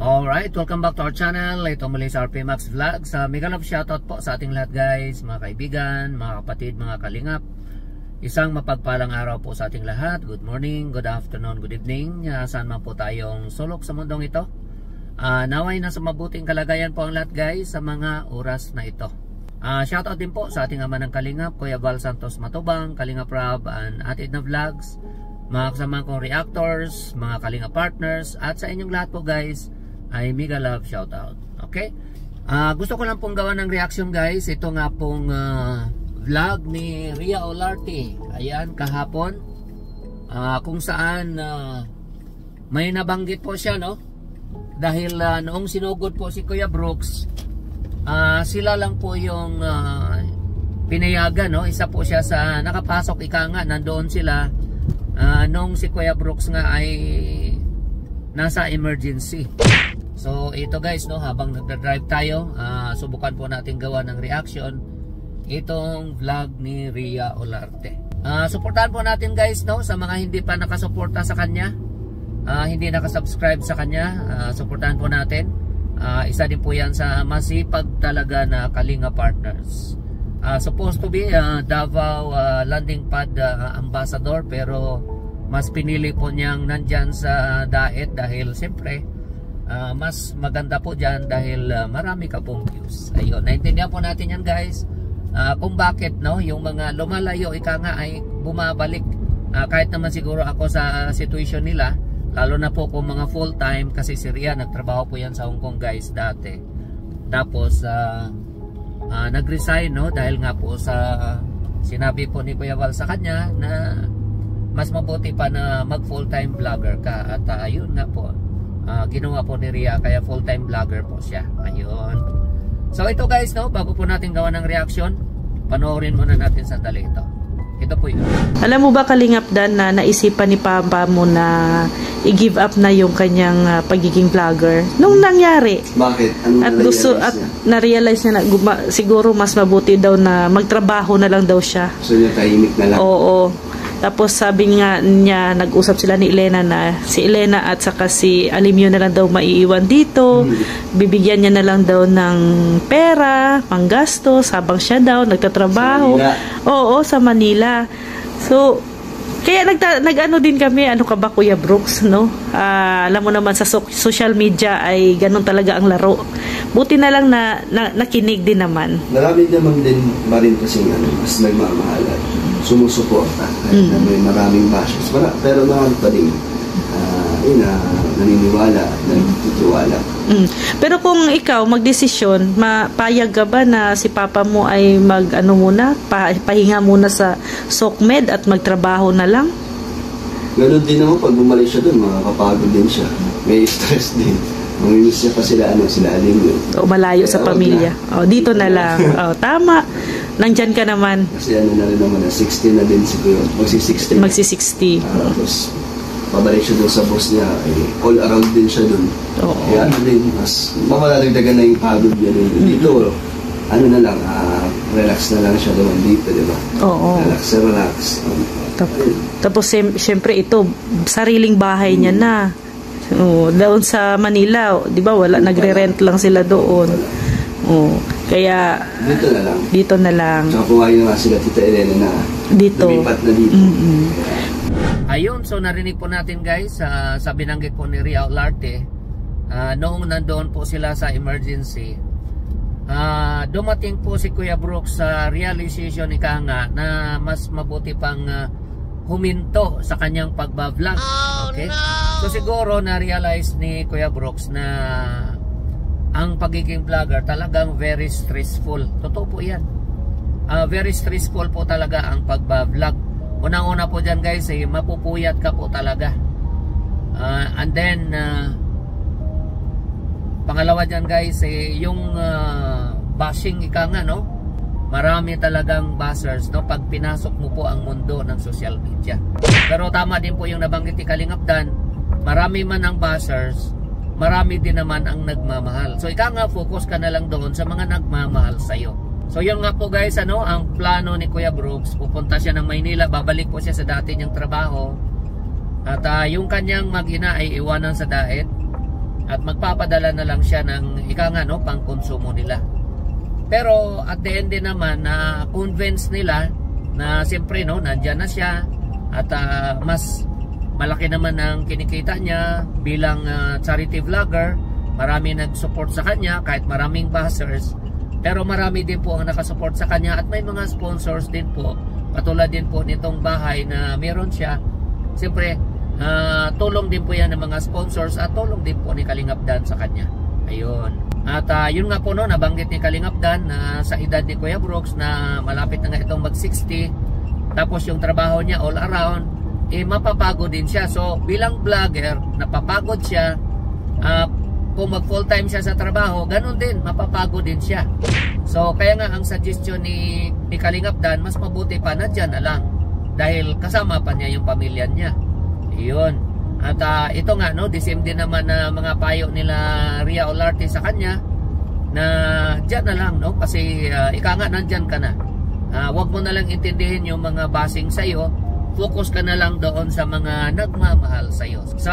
Alright, welcome back to our channel. Ito muli sa RP Max Vlogs. Mega love shoutout po sa ating lahat guys, mga kaibigan, mga kapatid, mga kalingap. Isang mapagpalang araw po sa ating lahat. Good morning, good afternoon, good evening. Saan man po tayong sulok sa mundong ito. Naway na sa mabuting kalagayan po ang lahat guys sa mga oras na ito. Shoutout din po sa ating ama ng kalingap, Kuya Val Santos Matubang, Kalingap Rob and Atid na Vlogs, mga kasama kong reactors, mga kalingap partners, at sa inyong lahat po guys ay mega love shoutout. Okay? Gusto ko lang pong gawa ng reaction guys. Ito nga pong vlog ni Ria Olarte. Ayan, kahapon. Kung saan may nabanggit po siya, no? Dahil noong sinugod po si Kuya Brooks, sila lang po yung pinayagan, no? Isa po siya sa nakapasok, ika nga, nandoon sila nung si Kuya Brooks nga ay nasa emergency. So ito guys, no, habang nagdadrive tayo, subukan po natin gawa ng reaction itong vlog ni Ria Olarte. Suportahan po natin guys, no, sa mga hindi pa nakasuporta sa kanya, hindi nakasubscribe sa kanya, suportahan po natin. Isa din po yan sa masipag talaga na Kalinga partners. Supposed to be Davao landing pad ambassador, pero mas pinili po niyang nandyan sa Daet dahil siyempre mas maganda po dyan dahil marami ka pong views. Ayun, naintindihan po natin yan guys, kung bakit, no, yung mga lumalayo ika nga ay bumabalik. Kahit naman siguro ako sa situation nila, lalo na po kung mga full time, kasi si Ria nagtrabaho po yan sa Hong Kong guys dati, tapos nag-resign, no, dahil nga po sa sinabi po ni Kuya Val sa kanya na mas mabuti pa na mag full time vlogger ka, at ayun nga po, ginawa po ni Ria, kaya full time vlogger po siya. Ayun. So ito guys, no, bago po natin gawa ng reaction, panoorin muna natin sandali ito. Ito po yun. Alam mo ba Kalingap Dan na naisipan ni Papa mo na i-give up na yung kanyang pagiging vlogger nung nangyari? Bakit? Ano at gusto at na-realize niya na siguro mas mabuti daw na magtrabaho na lang daw siya. So niya tahimik na lang? Oo. Tapos sabi nga niya, nag-usap sila ni Elena na si Elena at saka si Alimio na lang daw maiiwan dito. Bibigyan niya na lang daw ng pera, panggastos habang siya daw nagtatrabaho. Oo, sa Manila. So, kaya nag-ano din kami, ano ka ba Kuya Brooks, no? Alam mo naman sa social media ay ganun talaga ang laro. Buti na lang na nakinig din naman. Marami naman din ba rin kasi mas nagmamahalan, sumusuporta kahit na may maraming bashes. Pero naman pa din naniniwala, nagtitiwala. Pero kung ikaw magdesisyon, mapayag ka ba na si Papa mo ay pahinga muna sa SOCMED at magtrabaho na lang? Ganun din naman pag bumalik siya doon, makakapagod din siya. May stress din. Mamimiss niya pa sila Alimio. O malayo sa pamilya. Dito na lang. Tama. Nandyan ka naman. Kasi na rin naman, 60 na din siguro. Magsi-60. Magsi-60. Tapos, pabalik siya doon sa boss niya. All around din siya doon. Kaya mas mamadagdagan na yung pagod niya dito. Na lang, relax na lang siya doon dito, di ba? Oo. Relax. Tapos, siyempre ito, sariling bahay niya na. Doon sa Manila, di ba, nagre-rent lang sila doon. Kaya dito na lang. Tsaka kumain na sila Tita Elena na dito. Lumipat na dito. Ayun, so narinig po natin guys, sa binanggit po ni Ria Olarte, noong nandoon po sila sa emergency, dumating po si Kuya Brooks sa realization ika nga na mas mabuti pang huminto sa kanyang pagbablog. Okay? So siguro na-realize ni Kuya Brooks na ang pagiging vlogger talagang very stressful. Totoo po yan. Very stressful po talaga ang pagbablog. Unang-una po dyan guys, mapupuyat ka po talaga. And then pangalawa dyan guys, yung bashing ika nga, no? Marami talagang bashers, no, pag pinasok mo po ang mundo ng social media. Pero tama din po yung nabanggit ni Kalingap Dan, marami man ang bashers, marami din naman ang nagmamahal. So ika nga, focus ka na lang doon sa mga nagmamahal sa'yo. So yun nga po guys, ang plano ni Kuya Brooks, pupunta siya ng Maynila, babalik po siya sa dati niyang trabaho. At yung kanyang mag-ina ay iwanan sa Daet. at magpapadala na lang siya ng ika nga no, pang konsumo nila. Pero at the end din naman na convince nila na siyempre no, nandyan na siya at mas malaki naman ang kinikita niya bilang charity vlogger. Marami nag-support sa kanya kahit maraming buzzers, pero marami din po ang nakasupport sa kanya at may mga sponsors din po, patulad din po nitong bahay na meron siya. Siyempre tulong din po yan ng mga sponsors at tulong din po ni Kalingap Dan sa kanya. Ayun. At yun nga po no, nabanggit ni Kalingap Dan na sa edad ni Kuya Brooks na malapit na nga itong mag 60, tapos yung trabaho niya all around, mapapagod din siya. So bilang vlogger, napapagod siya. Kung mag full time siya sa trabaho, ganun din, mapapagod din siya. So kaya nga ang suggestion ni Kalingap Dan, mas mabuti pa na dyan na lang, dahil kasama pa niya yung pamilya niya. Iyon. At ito nga no, the same din naman na mga payo nila Ria Olarte sa kanya, na dyan na lang no, kasi ika nga nandyan ka na. Wag mo na lang intindihin yung mga basing sa'yo, focus ka na lang doon sa mga nagmamahal sa'yo. So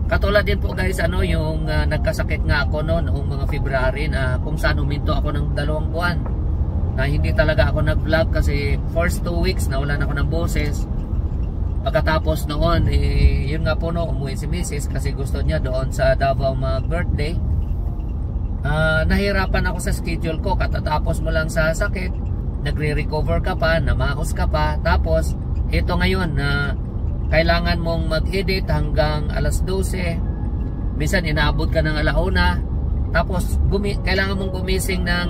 katulad din po guys, ano, yung nagkasakit nga ako noon noong mga February, na kung saan huminto ako ng 2 buwan na hindi talaga ako nag-vlog kasi first 2 weeks nawalan ako ng boses. Pagkatapos noon, yun nga po no, umuwi si Mrs. kasi gusto niya doon sa Davao mag-birthday. Nahirapan ako sa schedule ko, katatapos mo lang sa sakit, nagre-recover ka pa, namaos ka pa, tapos ito ngayon na kailangan mong mag-edit hanggang alas 12, minsan inaabot ka ng 1:00, tapos kailangan mong gumising ng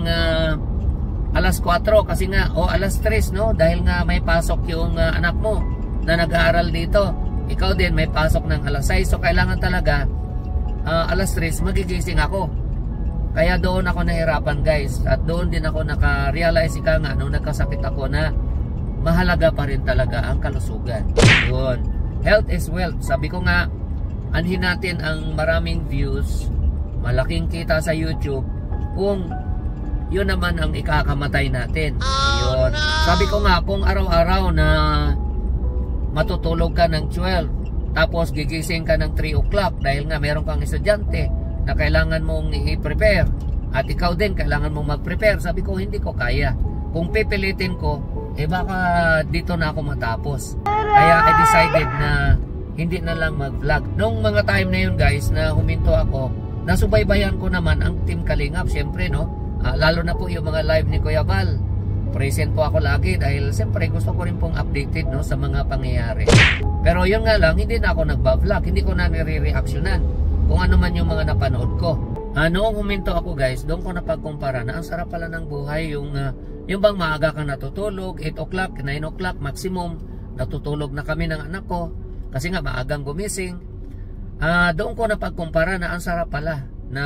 alas 4 kasi nga, o alas 3 no, dahil nga may pasok yung anak mo na nag-aaral dito, ikaw din may pasok ng alas 6, so kailangan talaga alas 3 magigising ako. Kaya doon ako nahirapan guys, at doon din ako naka-realize ika nga nung nagkasakit ako na mahalaga pa rin talaga ang kalusugan. Yun. Health is wealth. Sabi ko nga, anhin natin ang maraming views, malaking kita sa YouTube, kung yun naman ang ikakamatay natin. Yun. Sabi ko nga, kung araw-araw na matutulog ka ng 12, tapos gigising ka ng 3 o'clock dahil nga meron kang estudyante na kailangan mong i-prepare, at ikaw din kailangan mong mag-prepare, sabi ko hindi ko kaya. Kung pipilitin ko, baka dito na ako matapos. Kaya I decided na hindi na lang mag-vlog. Nung mga time na yun guys, na huminto ako, nasubaybayan ko naman ang Team Kalingap, syempre no, lalo na po yung mga live ni Kuya Val. Present po ako lagi dahil siyempre gusto ko rin pong updated no, sa mga pangyayari. Pero yun nga lang, hindi na ako nagba-vlog, hindi ko na nire-reactionan kung ano man yung mga napanood ko. Noong huminto ako guys, doon ko napagkumpara na ang sarap pala ng buhay, yung bang maaga kang natutulog, 8 o'clock, 9 o'clock maximum, natutulog na kami ng anak ko kasi nga maagang gumising. Doon ko napagkumpara na ang sarap pala na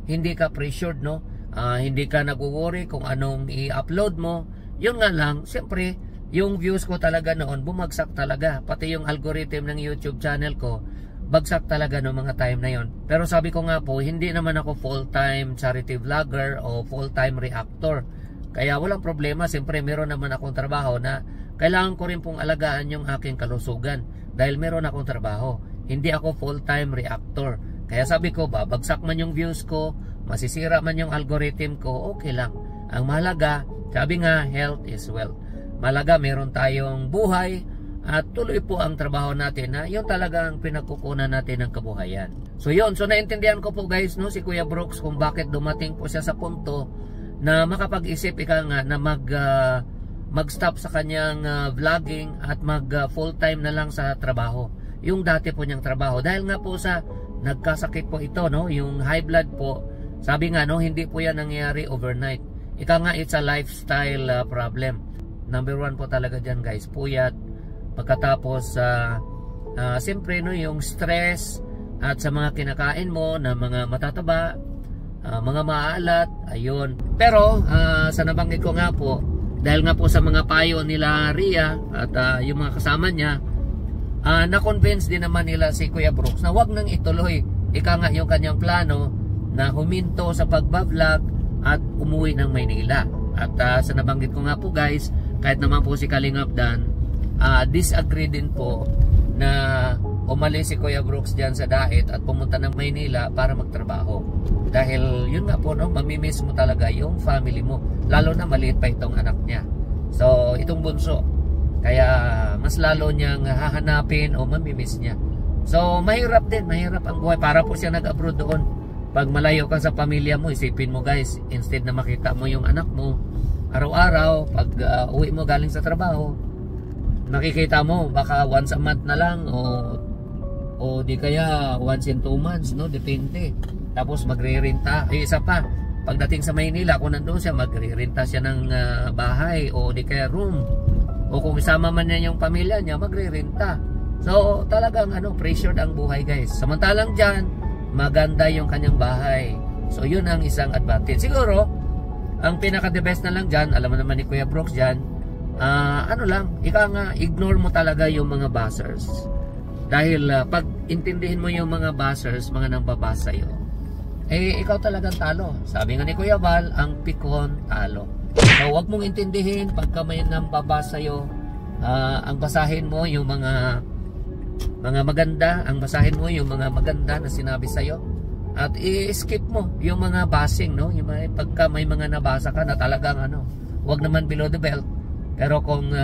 hindi ka pressured no, hindi ka nag-worry kung anong i-upload mo. Yun nga lang, siyempre yung views ko talaga noon bumagsak talaga, pati yung algorithm ng YouTube channel ko bagsak talaga noong mga time na yon. Pero sabi ko nga po, hindi naman ako full-time charity vlogger o full-time reactor, kaya walang problema. Siyempre meron naman akong trabaho na kailangan ko rin pong alagaan yung aking kalusugan dahil meron akong trabaho, hindi ako full-time reactor. Kaya sabi ko, babagsak man yung views ko, masisira man yung algorithm ko, okay lang. Ang mahalaga, sabi nga, health is wealth. Mahalaga meron tayong buhay at tuloy po ang trabaho natin na yun talagang pinagkukunan natin ng kabuhayan. So yun, so naintindihan ko po guys no, si Kuya Brooks kung bakit dumating po siya sa punto na makapag-isip ika nga na mag-stop sa kanyang vlogging at mag full time na lang sa trabaho, yung dati po niyang trabaho, dahil nga po sa nagkasakit po ito no, yung high blood po. Sabi nga no, hindi po yan nangyayari overnight. Ika nga, it's a lifestyle problem. Number 1 po talaga dyan guys, puyat. Pagkatapos siyempre no, yung stress at sa mga kinakain mo na mga matataba, mga maalat, ayun. Pero sa nabanggit ko nga po, dahil nga po sa mga payo nila Ria at yung mga kasama niya, na-convince din naman nila si Kuya Brooks na wag nang ituloy ika nga yung kanyang plano na huminto sa pagbablog at umuwi ng Maynila. At sa nabanggit ko nga po guys, kahit naman po si Kalingap Dan disagree din po na o umalis si Kuya Brooks dyan sa Daet at pumunta ng Maynila para magtrabaho. Dahil yun nga po, no, mamimiss mo talaga yung family mo. Lalo na maliit pa itong anak niya. So, itong bunso. Kaya mas lalo niyang hahanapin o mamimiss niya. So, mahirap din. Mahirap ang buhay. Para po siya nag-abroad doon. Pag malayo ka sa pamilya mo, isipin mo guys, instead na makita mo yung anak mo, araw-araw, pag uwi mo galing sa trabaho, nakikita mo baka once a month na lang o di kaya once in 2 months, no? Depende. Tapos magre-renta. Isa pa, pagdating sa Maynila, kung nandun siya, magre-renta siya ng bahay o di kaya room. O kung isama man niya yung pamilya niya, magre-renta. So, talagang pressured ang buhay guys. Samantalang dyan, maganda yung kanyang bahay. So, yun ang isang advantage. Siguro, ang pinaka-the best na lang dyan, alam mo naman ni Kuya Brooks dyan, ignore mo talaga yung mga buzzers. Dahil pag intindihin mo yung mga buzzers, mga nambabasa sa'yo, ikaw talagang talo. Sabi nga ni Kuya Val, ang pikon talo. So wag mong intindihin pagka may nambabasa sa'yo. Ang basahin mo yung mga maganda, ang basahin mo yung mga maganda na sinabi sa'yo. At i-skip mo yung mga basing, no? Yung pagka may mga nabasa ka na talagang wag naman below the belt. Pero kung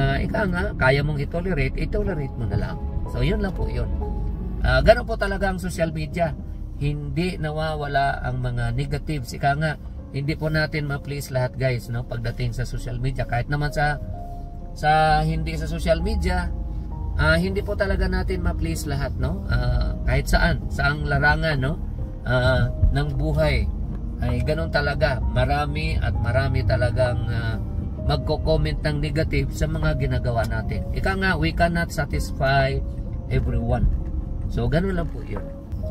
kaya mong i-tolerate mo na lang. So yun lang po yun. Ganun po talaga ang social media. Hindi nawawala ang mga negatives. Hindi po natin ma-please lahat guys, no? Pagdating sa social media. Kahit naman sa hindi sa social media, hindi po talaga natin ma-please lahat, no? Kahit saang larangan, no? Ng buhay. Ay ganun talaga. Marami talagang magko-comment ng negative sa mga ginagawa natin. We cannot satisfy everyone. So, ganun lang po yun.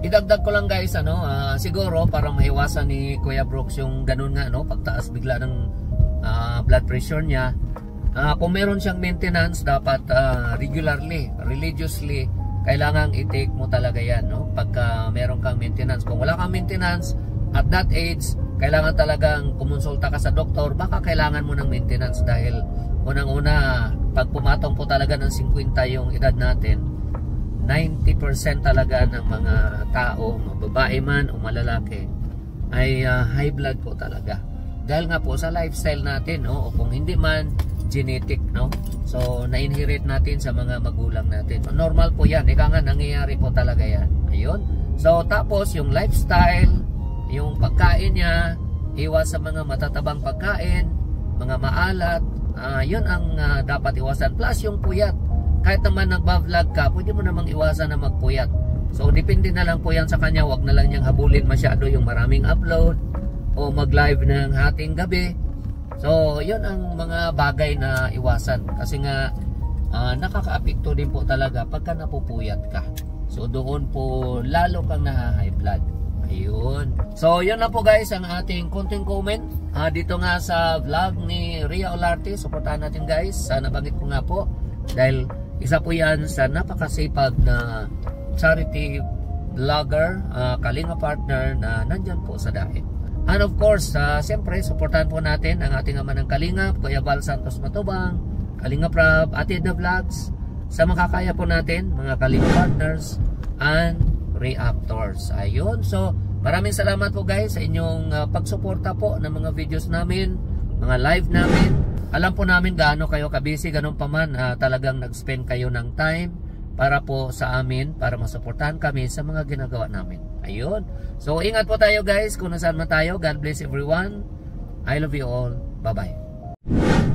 Idagdag ko lang guys, siguro para maiwasan ni Kuya Brooks yung ganun nga, pagtaas bigla ng blood pressure niya. Kung meron siyang maintenance, dapat regularly, religiously, kailangan i-take mo talaga yan, pagka meron kang maintenance. Kung wala kang maintenance, at that age, kailangan talagang kumonsulta ka sa doktor. Baka kailangan mo ng maintenance dahil unang-una, pag pumatong po talaga ng 50 yung edad natin, 90% talaga ng mga tao, babae man o malalaki, ay high blood po talaga. Dahil nga po sa lifestyle natin, o kung hindi man, genetic, So, na-inherit natin sa mga magulang natin. Normal po yan. Nangyayari po talaga yan. Ayun. So, tapos yung lifestyle, yung pagkain niya, iwas sa mga matatabang pagkain, mga maalat, yun ang dapat iwasan. Plus yung puyat. Kahit naman nagba-vlog ka, pwede mo namang iwasan na magpuyat. So depende na lang po yan sa kanya. Wag na lang niyang habulin masyado yung maraming upload o mag-live ng hating gabi. So yun ang mga bagay na iwasan. Kasi nga nakaka-apekto din po talaga pagka napupuyat ka. So doon po lalo kang na-high blood. Ayun. So yun lang po guys ang ating konting comment dito nga sa vlog ni Ria Olarte. Suportahan natin guys. Sana banggit ko nga po dahil isa po yan sa napakasipag na charity vlogger, Kalinga partner na nandyan po sa Daet. And of course, siyempre suportahan po natin ang ating ama ng Kalingap, Kuya Val Santos Matubang, Kalinga Prab, Ate The Vlogs, sa makakaya po natin mga Kalinga partners and reactors. Ayun. So, maraming salamat po guys sa inyong pagsuporta po ng mga videos namin, mga live namin. Alam po namin gaano kayo kabisi, ganun pa man talagang nag-spend kayo ng time para po sa amin, para masuportahan kami sa mga ginagawa namin. Ayun. So, ingat po tayo guys kung nasaan man tayo. God bless everyone. I love you all. Bye-bye.